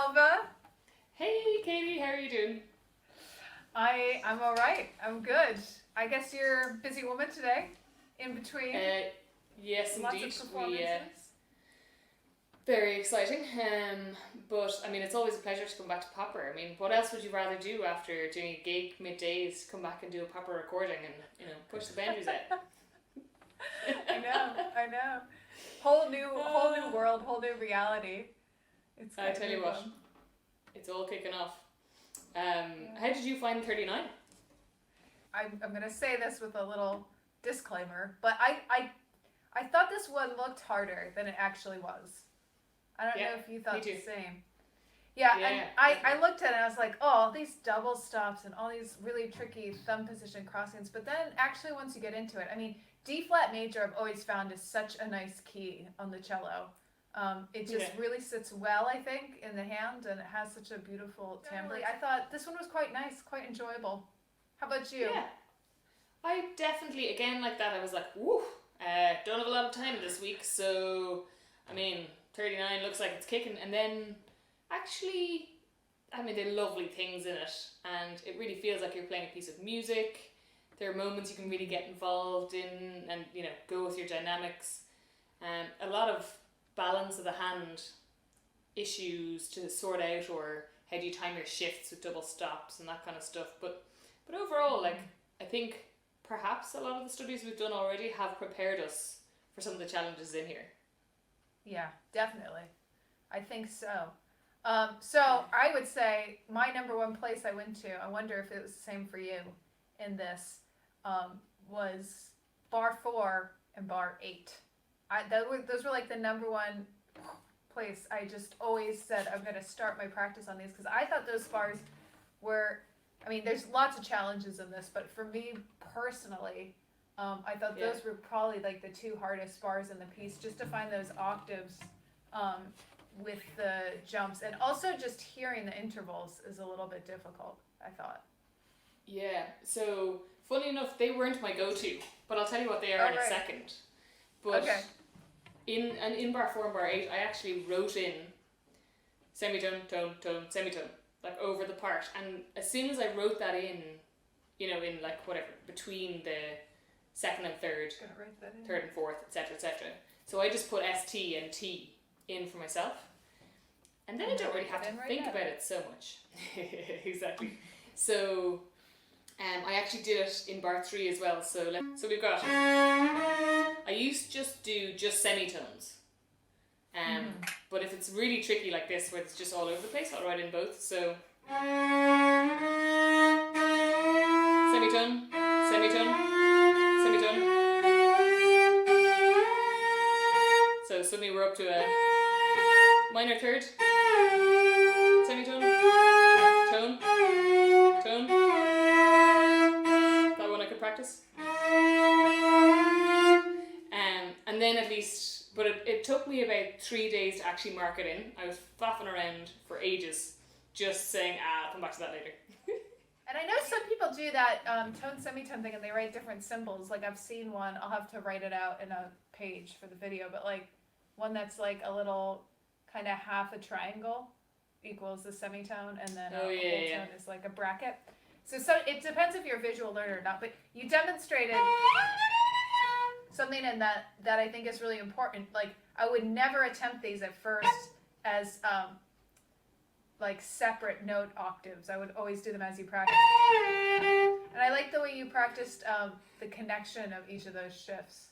Ailbhe. Hey Katie, how are you doing? I'm all right. I'm good. I guess you're a busy woman today, in between Yes, lots indeed. of performances. Very exciting. But I mean, it's always a pleasure to come back to Popper. I mean, what else would you rather do after doing a gig middays? Come back and do a Popper recording and push the boundaries out. I know. Whole new world, whole new reality. It's I tell you what, it's all kicking off. How did you find 39? I'm gonna say this with a little disclaimer, but I thought this one looked harder than it actually was. I don't know if you thought the same. Yeah, and I looked at it and I was like, oh, these double stops and all these really tricky thumb position crossings. But then actually once you get into it, I mean, D flat major I've always found is such a nice key on the cello. It just really sits well, I think, in the hand, and it has such a beautiful timbre. I thought this one was quite nice, quite enjoyable. How about you? Yeah, I definitely, again, like that, I was like, woo, don't have a lot of time this week, so, I mean, 39 looks like it's kicking, and then, actually, I mean, there are lovely things in it, and it really feels like you're playing a piece of music. There are moments you can really get involved in, and, go with your dynamics. A lot of balance of the hand issues to sort out, or how do you time your shifts with double stops and that kind of stuff, but overall, like, I think perhaps a lot of the studies we've done already have prepared us for some of the challenges in here. Yeah, definitely. I think so. So I would say my number one place I went to, I wonder if it was the same for you in this, was bar 4 and bar 8. Those were like the number one place. I just always said I'm going to start my practice on these because I thought those bars were, I mean, there's lots of challenges in this, but for me personally, I thought those were probably like the two hardest bars in the piece, just to find those octaves with the jumps, and also just hearing the intervals is a little bit difficult, I thought. Yeah, so funny enough, they weren't my go-to, but I'll tell you what they are in a second. But in bar 4 and bar 8, I actually wrote in semitone, tone, tone, semitone, like over the part. And as soon as I wrote that in, in like whatever, between the second and third, third and fourth, etc., etc. So I just put ST and T in for myself. And then I don't really have to think about it so much. Exactly. So I actually did it in bar 3 as well. So we've got, I used to do just semitones. But if it's really tricky like this, where it's just all over the place, I'll write in both. So semitone, semitone, semitone. So suddenly we're up to a minor third, semitone, tone, tone. That one I could practice. And then at least, but it took me about 3 days to actually mark it in. I was faffing around for ages, just saying, I'll come back to that later. And I know some people do that tone semitone thing, and they write different symbols. Like I've seen one, I'll have to write it out in a page for the video, but like one that's like a little kind of half a triangle equals the semitone, and then a whole tone is like a bracket. So it depends if you're a visual learner or not, but you demonstrated something in that I think is really important. Like I would never attempt these at first as like separate note octaves. I would always do them as you practice. And I like the way you practiced the connection of each of those shifts.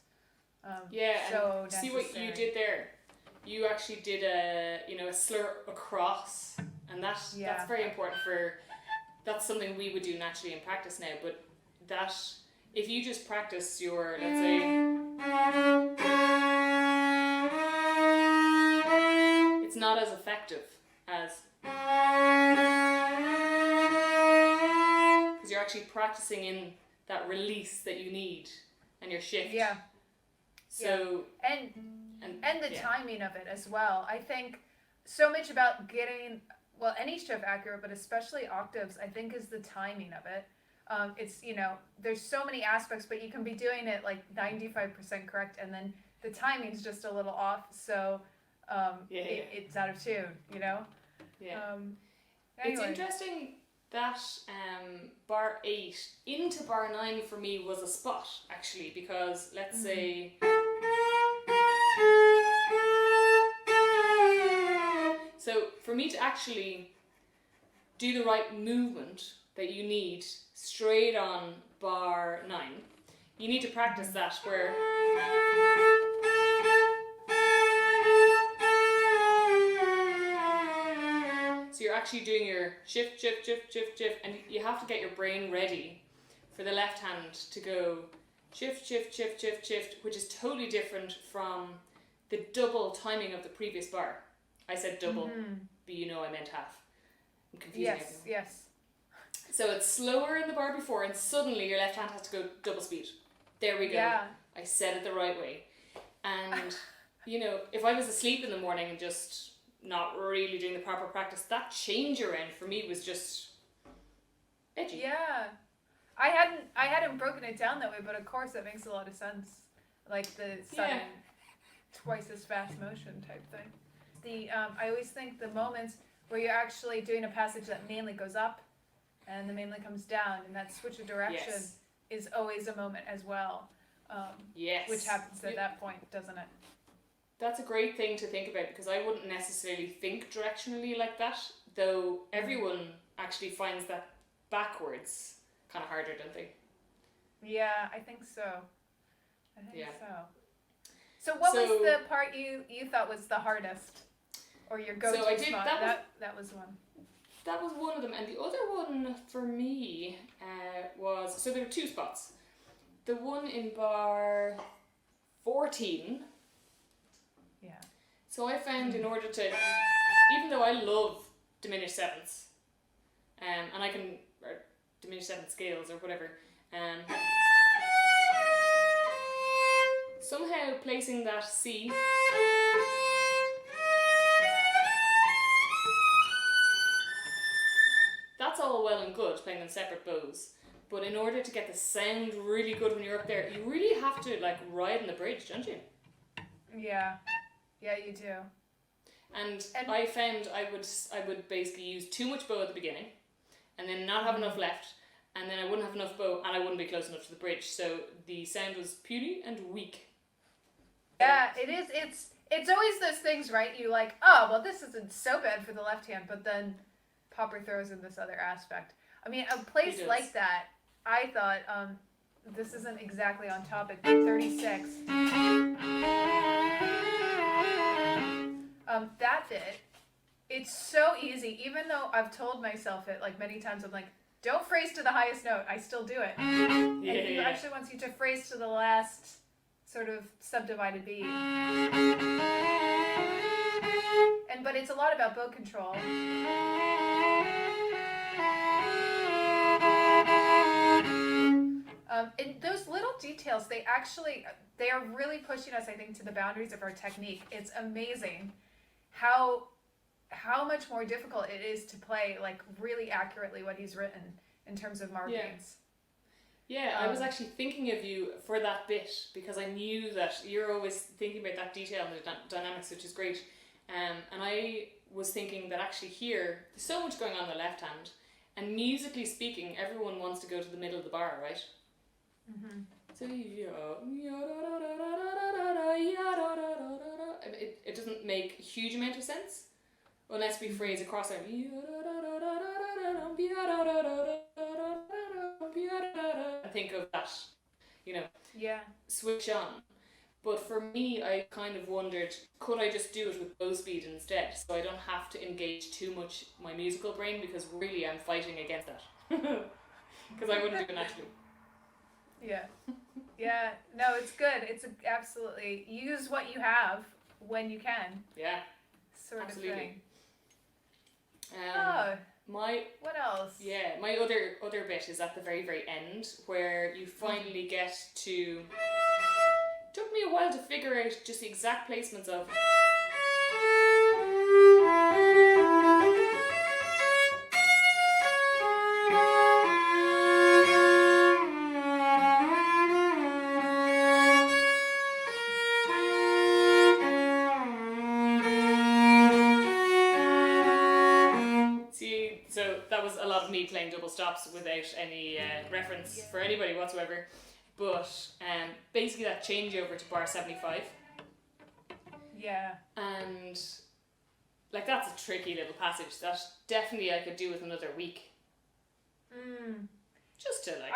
So and see what you did there. You actually did a slur across, and that's very important that's something we would do naturally in practice now, but that, if you just practice your, let's say, it's not as effective as, because you're actually practicing in that release that you need and your shift. Yeah. So and the timing of it as well. I think so much about getting any shift accurate, but especially octaves, I think, is the timing of it. It's, there's so many aspects, but you can be doing it like 95% correct, and then the timing's just a little off, so it's out of tune, Yeah. Anyway. It's interesting that bar 8 into bar 9 for me was a spot, actually, because let's say... So for me to actually do the right movement that you need straight on bar 9, you need to practice that where... So you're actually doing your shift, shift, shift, shift, shift, and you have to get your brain ready for the left hand to go shift, shift, shift, shift, shift, which is totally different from the double timing of the previous bar. I said double, but you know I meant half. I'm confusing everyone. Yes. So it's slower in the bar before, and suddenly your left hand has to go double speed. There we go. Yeah. I said it the right way. And, you know, if I was asleep in the morning and just not really doing the proper practice, that changer end for me was just edgy. Yeah. I hadn't broken it down that way, but of course that makes a lot of sense. Like the sudden twice as fast motion type thing. I always think the moments where you're actually doing a passage that mainly goes up and the mainly comes down, and that switch of direction is always a moment as well. Which happens at that point, doesn't it? That's a great thing to think about, because I wouldn't necessarily think directionally like that, though everyone actually finds that backwards kind of harder, don't they? Yeah, I think so. So what was the part you thought was the hardest? Or your go-to spot? That was one. That was one of them, and the other one for me was... So there were two spots. The one in bar 14... Yeah. So I found in order to, even though I love diminished sevenths, and I can, or diminished seventh scales or whatever, somehow placing that C that's all well and good, playing on separate bows, but in order to get the sound really good when you're up there, you really have to like ride on the bridge, don't you? Yeah. Yeah, you do. And I found I would basically use too much bow at the beginning, and then not have enough left, and then I wouldn't have enough bow, and I wouldn't be close enough to the bridge. So the sound was puny and weak. Yeah, it is. It's always those things, right? You like, oh, well, this isn't so bad for the left hand, but then Popper throws in this other aspect. I mean, a place like that, I thought, this isn't exactly on topic, but 36. That bit, it's so easy, even though I've told myself it like many times, I'm like, don't phrase to the highest note, I still do it. And he actually wants you to phrase to the last sort of subdivided beat. But it's a lot about bow control. And those little details, they are really pushing us, I think, to the boundaries of our technique. It's amazing how much more difficult it is to play like really accurately what he's written in terms of markings. Yeah, I was actually thinking of you for that bit, because I knew that you're always thinking about that detail and the dynamics, which is great. And I was thinking that actually here, there's so much going on the left hand, and musically speaking, everyone wants to go to the middle of the bar, right? Mm-hmm. So it doesn't make a huge amount of sense unless we phrase across it and think of that, you know, switch on. But for me, I kind of wondered, could I just do it with bow speed instead, so I don't have to engage too much my musical brain, because really I'm fighting against that. Because I wouldn't do it naturally. Yeah, no, it's good. It's absolutely, use what you have when you can. Yeah, sort absolutely. Of thing. What else? Yeah, my other bit is at the very, very end, where you finally get to... It took me a while to figure out just the exact placements of... So that was a lot of me playing double stops without any reference for anybody whatsoever. But basically that changeover to bar 75. Yeah. And like that's a tricky little passage that definitely I could do with another week. Just to like,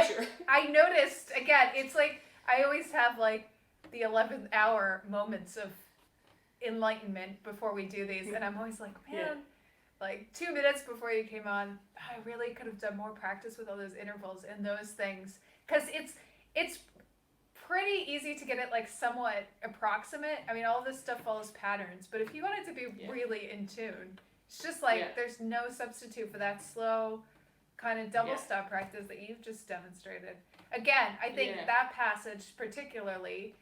sure. I noticed, again, it's like, I always have like the 11th hour moments of enlightenment before we do these, and I'm always like, man, like 2 minutes before you came on, I really could have done more practice with all those intervals and those things, because it's pretty easy to get it like somewhat approximate. I mean, all this stuff follows patterns, but if you want it to be really in tune, it's just like there's no substitute for that slow kind of double stop practice that you've just demonstrated. Again, I think that passage particularly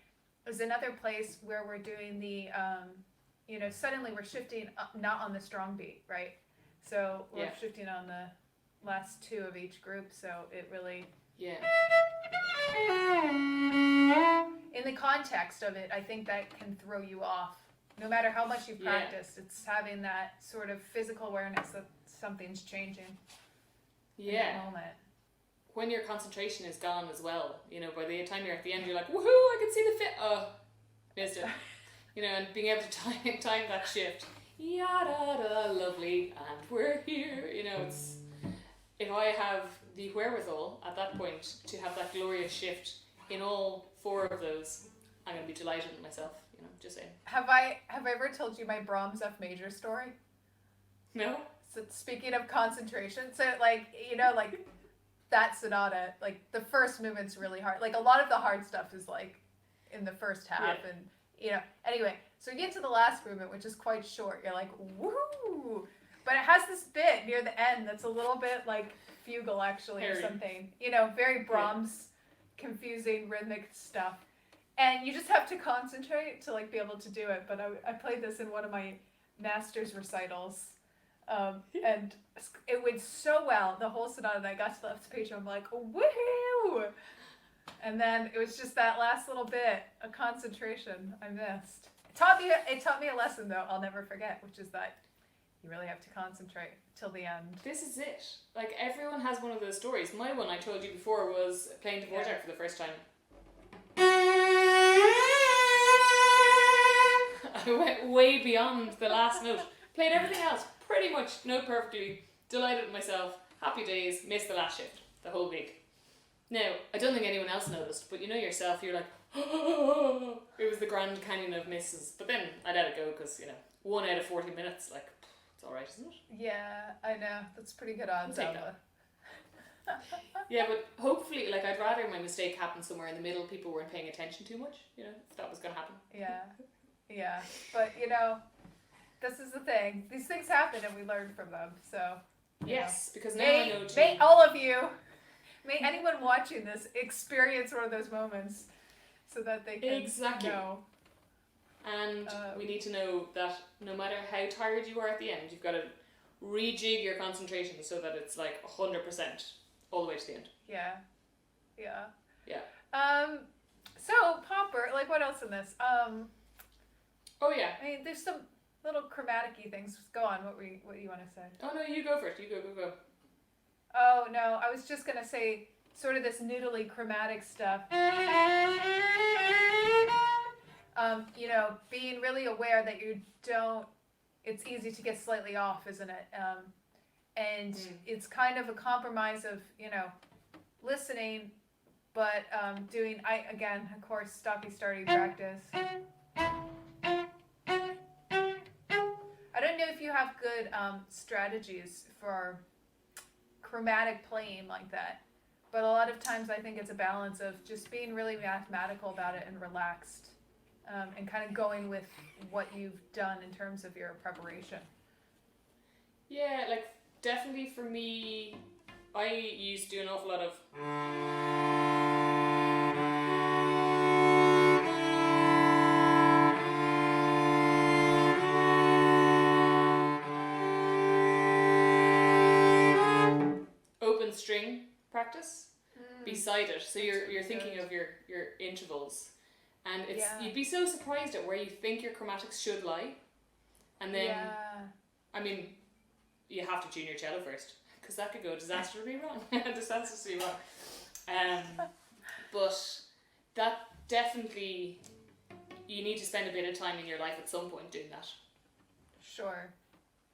is another place where we're doing the, suddenly we're shifting not on the strong beat, right? So we're shifting on the last two of each group, so it really... In the context of it, I think that can throw you off. No matter how much you practice, it's having that sort of physical awareness that something's changing in that moment. When your concentration is gone as well, by the time you're at the end, you're like, woohoo, I can see the fit. Oh, missed it. And being able to time that shift. Yada, lovely, and we're here. It's... If I have the wherewithal at that point to have that glorious shift in all four of those, I'm going to be delighted with myself, just saying. Have I ever told you my Brahms F major story? No. So speaking of concentration, so like that sonata, like the first movement's really hard. Like a lot of the hard stuff is like in the first half and anyway, so you get to the last movement, which is quite short. You're like, woo! But it has this bit near the end that's a little bit like fugal actually or something. Very Brahms, confusing rhythmic stuff. And you just have to concentrate to like be able to do it. But I played this in one of my master's recitals. And it went so well, the whole sonata, that I got to the last page and I'm like, woohoo! And then it was just that last little bit of concentration I missed. It taught me a lesson though I'll never forget, which is that you really have to concentrate till the end. This is it. Like everyone has one of those stories. My one I told you before was playing Dvorak for the first time. I went way beyond the last note. Played everything else pretty much note perfectly. Delighted with myself. Happy days. Missed the last shift. The whole week. Now, I don't think anyone else noticed, but yourself, you're like, oh, it was the Grand Canyon of misses. But then I let it go because, 1 out of 40 minutes, like, it's alright, isn't it? Yeah, I know. That's pretty good odds, Ailbhe. Yeah, but hopefully, like, I'd rather my mistake happen somewhere in the middle, people weren't paying attention too much, if that was going to happen. Yeah. But, this is the thing. These things happen and we learn from them, so... Yes, because now I know too. May all of you, may anyone watching this experience one of those moments so that they can know. And we need to know that no matter how tired you are at the end, you've got to rejig your concentration so that it's like 100% all the way to the end. Yeah. So Popper, like what else in this? Oh yeah. I mean, there's some little chromatic-y things. Go on. What do you want to say? Oh no, you go first. You go. Oh no, I was just gonna say sort of this noodly chromatic stuff. Being really aware that you don't. It's easy to get slightly off, isn't it? And it's kind of a compromise of listening, but doing. Of course, stoppy-starty practice. I don't know if you have good strategies for chromatic playing like that, but a lot of times I think it's a balance of just being really mathematical about it and relaxed, and kind of going with what you've done in terms of your preparation. Yeah, like definitely for me, I used to do an awful lot of open string practice beside it. So you're thinking of your intervals. And you'd be so surprised at where you think your chromatics should lie. And then, I mean, you have to tune your cello first, because that could go disastrously wrong. Disastrously wrong. But that definitely, you need to spend a bit of time in your life at some point doing that. Sure.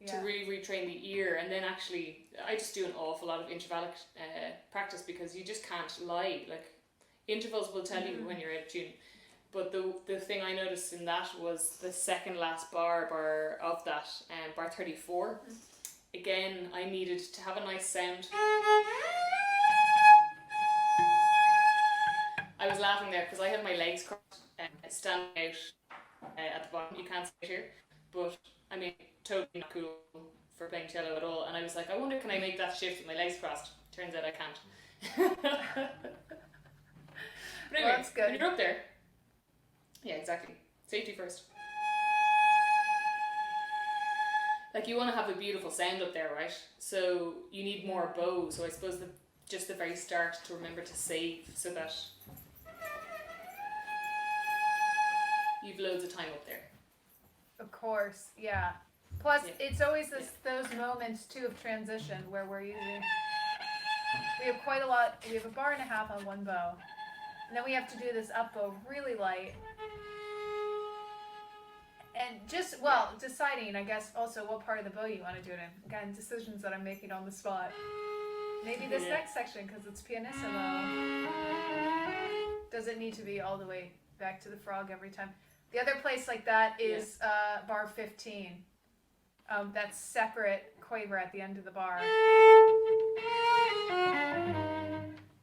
To really retrain the ear. And then actually, I just do an awful lot of intervallic practice, because you just can't lie. Like, intervals will tell you when you're out of tune. But the thing I noticed in that was the second last bar of that, bar 34. Again, I needed to have a nice sound. I was laughing there because I had my legs crossed, standing out at the bottom. You can't see it here, but I mean, totally not cool for playing cello at all. And I was like, I wonder, can I make that shift with my legs crossed? Turns out I can't. But anyway, Well, that's good. when you're up there, yeah, exactly. Safety first. Like, you want to have a beautiful sound up there, right? So you need more bow. So I suppose just the very start to remember to save, so that you've loads of time up there. Of course, yeah. Plus, it's always those moments too of transition where we have quite a lot. We have a bar and a half on one bow, and then we have to do this up bow really light. And just, deciding, I guess, also what part of the bow you want to do it in. Again, decisions that I'm making on the spot. Maybe this next section, because it's pianissimo, does it need to be all the way back to the frog every time? The other place like that is bar 15. That's separate quaver at the end of the bar.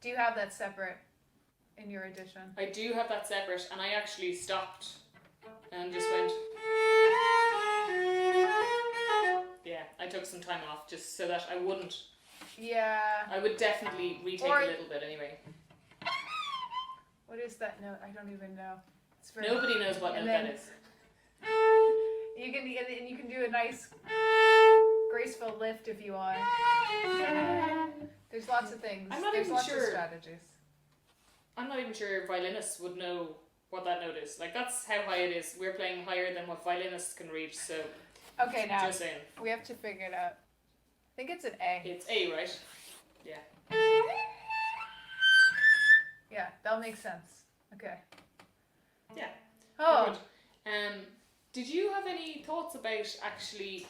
Do you have that separate in your edition? I do have that separate, and I actually stopped and just went. Yeah, I took some time off just so that I wouldn't. Yeah. I would definitely retake a little bit anyway. What is that note? I don't even know. It's very Nobody knows what note that is. You can do a nice graceful lift if you want. There's lots of things. I'm not There's even lots sure. of strategies. I'm not even sure violinists would know what that note is. Like, that's how high it is. We're playing higher than what violinists can reach, so. Okay, now just saying. we have to figure it out. I think it's an A. It's A, right? Yeah. Yeah, that'll make sense. Okay. Yeah. Oh. Good. Did you have any thoughts about actually?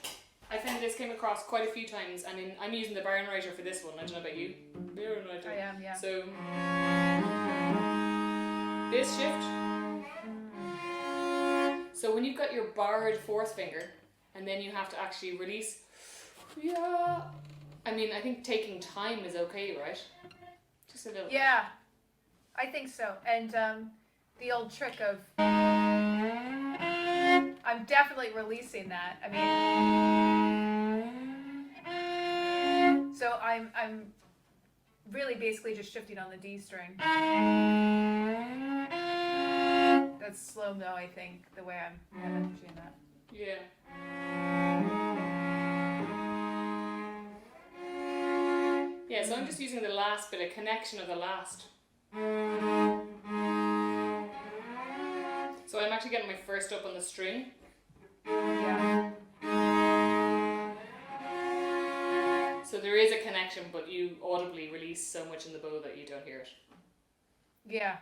I found this came across quite a few times, and I'm using the Baron writer for this one. I don't know about you. Baron writer. I am, yeah. So this shift. So when you've got your barred fourth finger, and then you have to actually release. Yeah. I mean, I think taking time is okay, right? Just a little. Yeah, I think so. And the old trick of I'm definitely releasing that. I mean, so I'm really basically just shifting on the D string. That's slow mo, I think, the way I'm managing that. Yeah. Yeah, so I'm just using the last bit of connection of the last. So I'm actually getting my first up on the string. Yeah. So there is a connection, but you audibly release so much in the bow that you don't hear it. Yeah.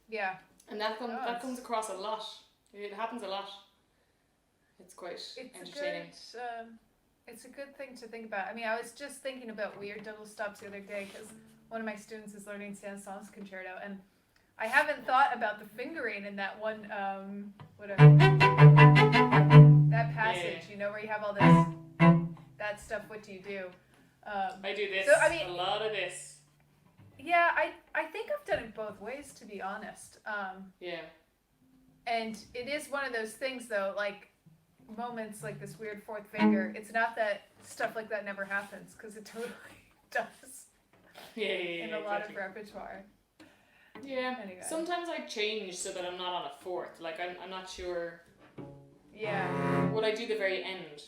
Yeah. And that comes across a lot. It happens a lot. It's quite entertaining. It's a good thing to think about. I mean, I was just thinking about weird double stops the other day because one of my students is learning Saint-Saëns concerto, and I haven't thought about the fingering in that one, that passage, you know, where you have all this, that stuff. What do you do? I do this, so, I mean, a lot of this. Yeah, I think I've done it both ways, to be honest. Yeah. And it is one of those things, though, like, moments like this weird fourth finger, it's not that stuff like that never happens, because it totally does. Yeah, in a lot of repertoire. Yeah. Anyway. Sometimes I change so that I'm not on a fourth. Like, I'm not sure. Yeah. Would I do the very end?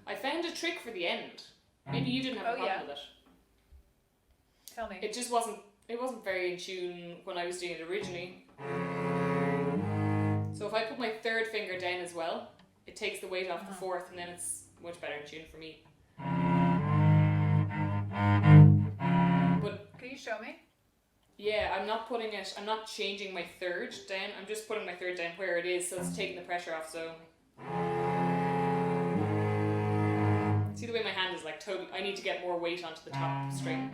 I found a trick for the end. Maybe you didn't have a problem with it. Tell me. It just wasn't very in tune when I was doing it originally. So if I put my third finger down as well, it takes the weight off the fourth, and then it's much better in tune for me. But can you show me? Yeah, I'm not changing my third down, I'm just putting my third down where it is, so it's taking the pressure off, so. See the way my hand is like totally, I need to get more weight onto the top string.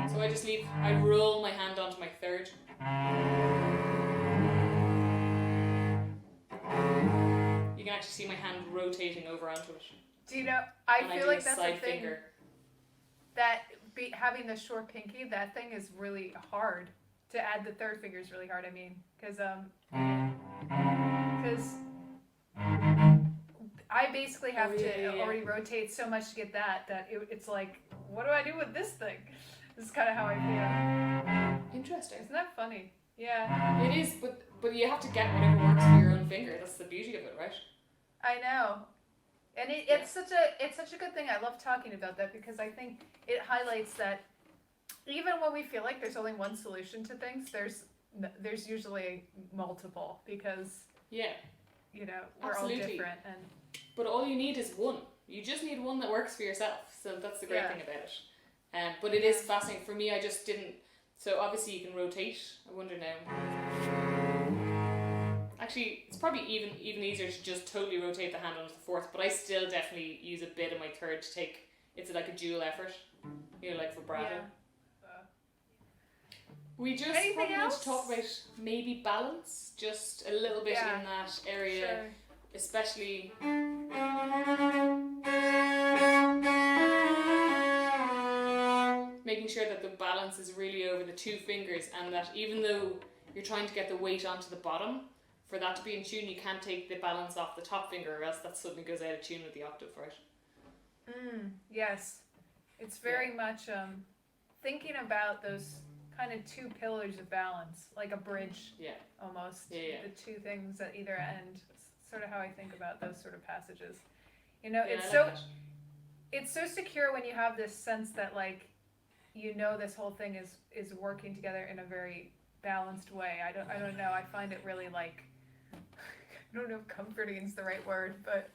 So I roll my hand onto my third. You can actually see my hand rotating over onto it. Do you know, I feel like that's the thing, finger. that having the short pinky, that thing is really hard. To add the third finger is really hard, I mean, because I basically have to already rotate so much to get that it's like, what do I do with this thing? This is kind of how I feel. Interesting. Isn't that funny? Yeah. It is, but you have to get whatever works for your own finger. That's the beauty of it, right? I know. And it's such a good thing. I love talking about that because I think it highlights that even when we feel like there's only one solution to things, there's usually multiple because we're Absolutely. all different. But all you need is one. You just need one that works for yourself. So that's the great thing about it. But it is fascinating. For me, I just didn't. So obviously you can rotate. I wonder now. Actually, it's probably even easier to just totally rotate the hand onto the fourth. But I still definitely use a bit of my third to take. It's like a dual effort. Like vibrato. Yeah. We just probably need to talk about maybe balance, just a little bit in that area, especially. Making sure that the balance is really over the two fingers, and that even though you're trying to get the weight onto the bottom, for that to be in tune, you can't take the balance off the top finger, or else that suddenly goes out of tune with the octave, right? Yes, it's very much thinking about those kind of two pillars of balance, like a bridge, almost. The two things at either end. Sort of how I think about those sort of passages. It's so secure when you have this sense that this whole thing is working together in a very balanced way. I don't know. I find it really I don't know if comforting is the right word, but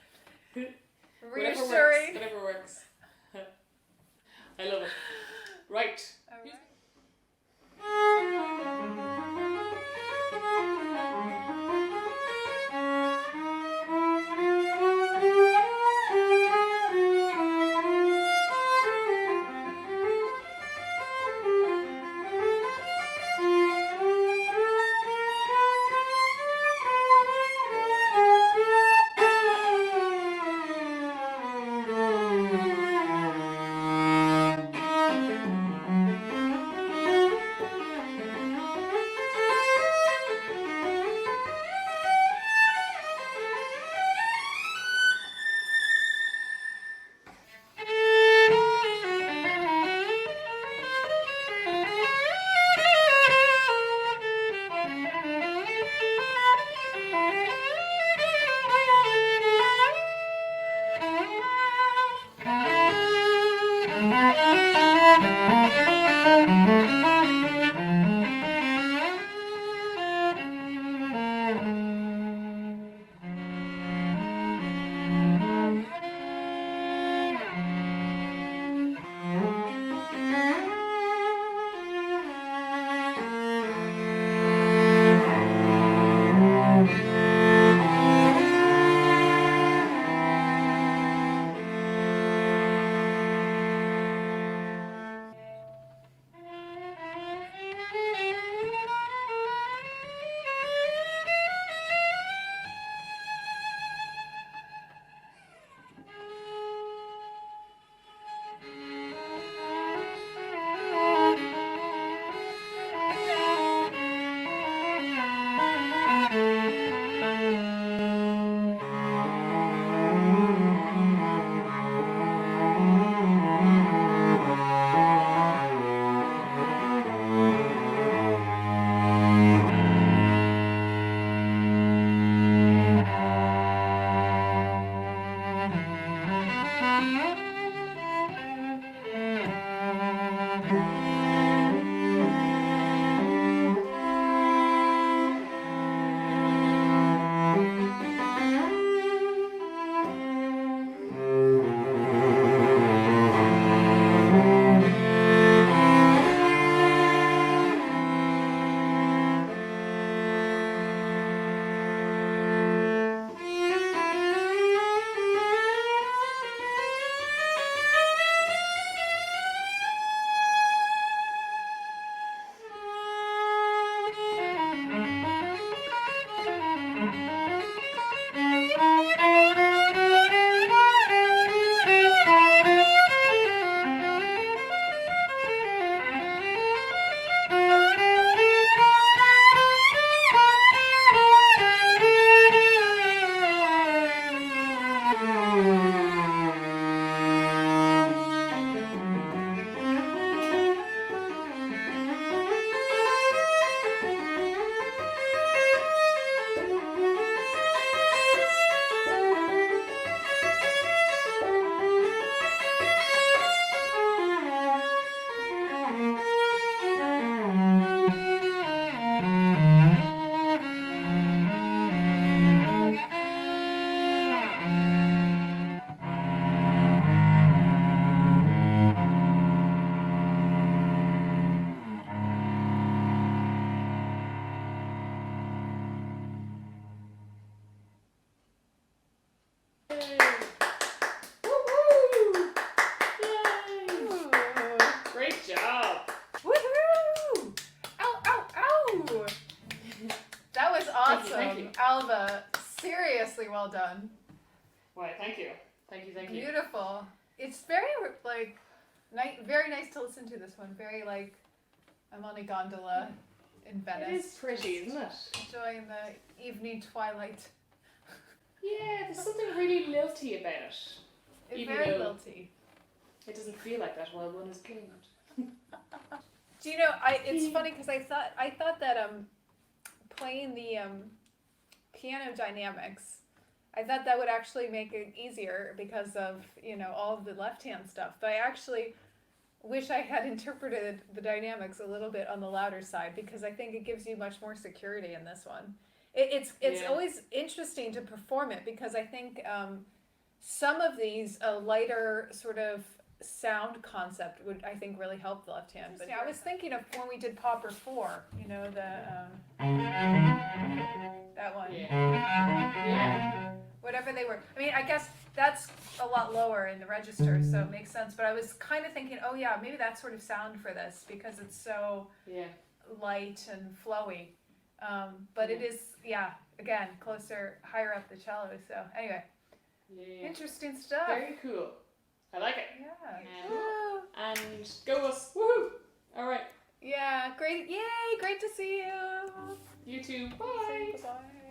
reassuring. Whatever works. I love it. Right. All right. gloriously well done. Why, thank you. Thank you. Beautiful. It's very, like, very nice to listen to this one. Very, like, I'm on a gondola in Venice. It is pretty, isn't it? Enjoying the evening twilight. Yeah, there's something really lilty about it. It's Even very though lilty. It doesn't feel like that while one is playing it. Do you know, it's funny because I thought that playing the piano dynamics, I thought that would actually make it easier because of, you know, all of the left hand stuff. But I actually wish I had interpreted the dynamics a little bit on the louder side, because I think it gives you much more security in this one. It's always interesting to perform it, because I think some of these lighter sort of sound concept would, I think, really help the left hand. But yeah, I was thinking of when we did Pauper 4, you know, that one. Yeah. Whatever they were. I mean, I guess that's a lot lower in the register, so it makes sense. But I was kind of thinking, oh yeah, maybe that sort of sound for this, because it's so light and flowy. But it is, again, closer, higher up the cello. So anyway, interesting stuff. Very cool. I like it. Yeah. And go us. Woohoo! All right. Yeah, great. Yay, great to see you. You too. Bye. Bye.